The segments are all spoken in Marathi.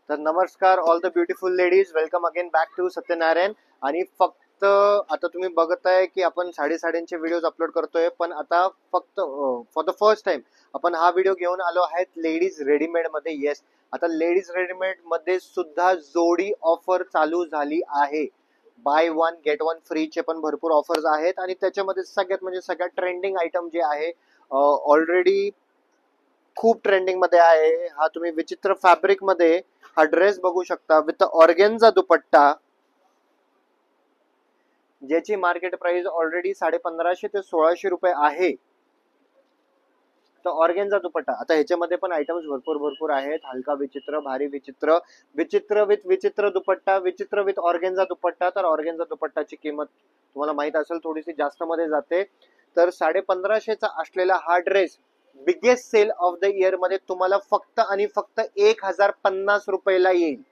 तर नमस्कार all the beautiful ladies, welcome again back to Satyanarayan. आणि फक्त आता तुम्ही बघताय की आपण साडेसाड्यांचे व्हिडिओज अपलोड करतोय, पण आता फक्त फॉर द फर्स्ट टाइम आपण हा व्हिडिओ घेऊन आलो आहेत लेडीज रेडीमेड मध्ये. येस, आता लेडीज रेडीमेड मध्ये सुद्धा जोडी ऑफर चालू झाली आहे. बाय वन गेट वन फ्रीचे पण भरपूर ऑफर्स आहेत आणि त्याच्यामध्ये सगळ्यात म्हणजे सगळ्यात ट्रेंडिंग आयटम जे आहे, ऑलरेडी खूप ट्रेंडिंग मध्ये आहे. हा तुम्ही विचित्र फॅब्रिक मध्ये हा ड्रेस बघू शकता विथ ऑर्गेन्झा दुपट्टा, ज्याची मार्केट प्राइस ऑलरेडी 1550 ते 1600 रुपये आहे. तर ऑर्गेन्झा दुपट्टा, आता ह्याच्यामध्ये पण आयटम्स भरपूर आहेत. हलका विचित्र, भारी विचित्र, विचित्र विथ विचित्र दुपट्टा, विचित्र विथ ऑर्गेन्झा दुपट्टा. तर ऑर्गेन्झा दुपट्टाची किंमत तुम्हाला माहित असेल थोडीशी जास्त मध्ये जाते. तर 1550 चा असलेला हा dress biggest sale of the year मध्ये तुम्हाला फक्त आणि फक्त 1050 रुपयाला येईल.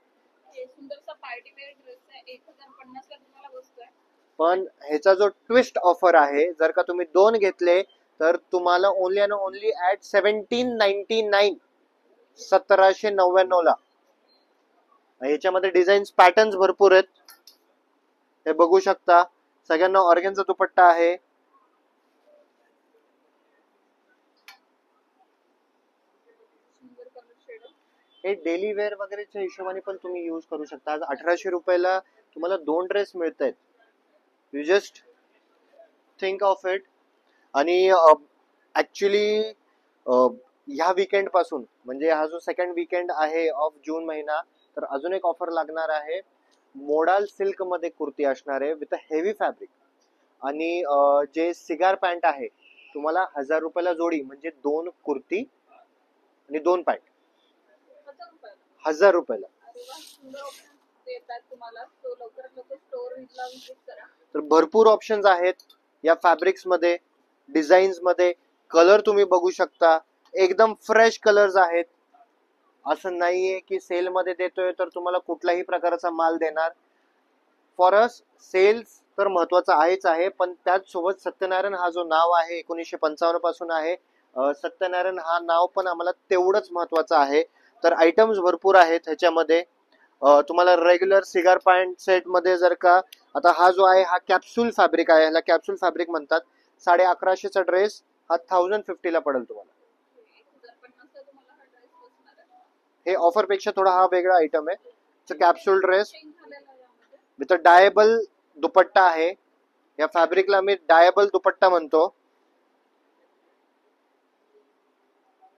पण ह्याचा जो ट्विस्ट ऑफर आहे, जर का तुम्ही दोन घेतले तर तुम्हाला ओनली अँड ओनली ऍट 1799, 1799 ला. ह्याच्यामध्ये डिझाईन्स पॅटर्न्स भरपूर आहेत, हे बघू शकता. सगळ्यांना ऑर्गेन्झा दुपट्टा आहे. हे डेली वेअर वगैरेच्या हिशोबाने पण तुम्ही यूज करू शकता. आज 1800 रुपयाला तुम्हाला दोन ड्रेस मिळत आहेत. You just think of it. आणि ऍक्च्युली ह्या वीकेंड पासून, म्हणजे हा जो सेकंड वीकेंड आहे ऑफ जून महिना, तर अजून एक ऑफर लागणार आहे. मोडाल सिल्क मध्ये कुर्ती असणार आहे विथ हेवी फॅब्रिक. आणि जे सिगार पॅन्ट आहे तुम्हाला 1000 रुपयाला जोडी, म्हणजे दोन कुर्ती आणि दोन पॅन्ट 1000 रुपयाला. तर भरपूर ऑप्शन्स आहेत या फॅब्रिक्स मध्ये, डिझाईन्स मध्ये. कलर तुम्ही बघू शकता, एकदम फ्रेश कलर्स आहेत. असं नाहीये की सेल मध्ये देतोय तर तुम्हाला कुठल्याही प्रकारचा माल देणार. फॉर अस सेल्स तर महत्वाचा आहेच आहे, पण त्याचसोबत सत्यनारायण हा जो नाव आहे 1955 पासून आहे, सत्यनारायण हा नाव पण आम्हाला तेवढंच महत्वाचं आहे. तर आयटम्स भरपूर आहेत ह्याच्यामध्ये. तुम्हाला रेग्युलर सिगार पॅन्ट सेट मध्ये जर का, आता हा जो आहे हा कॅप्सूल फॅब्रिक आहे, ह्याला कॅप्सूल फॅब्रिक म्हणतात. 1150 चा ड्रेस हा 1050 ला पडेल तुम्हाला. हे ऑफर पेक्षा थोडा हा वेगळा आयटम आहे. कॅप्सूल ड्रेस विथ डायबल दुपट्टा आहे. या फॅब्रिकला मी डायबल दुपट्टा म्हणतो.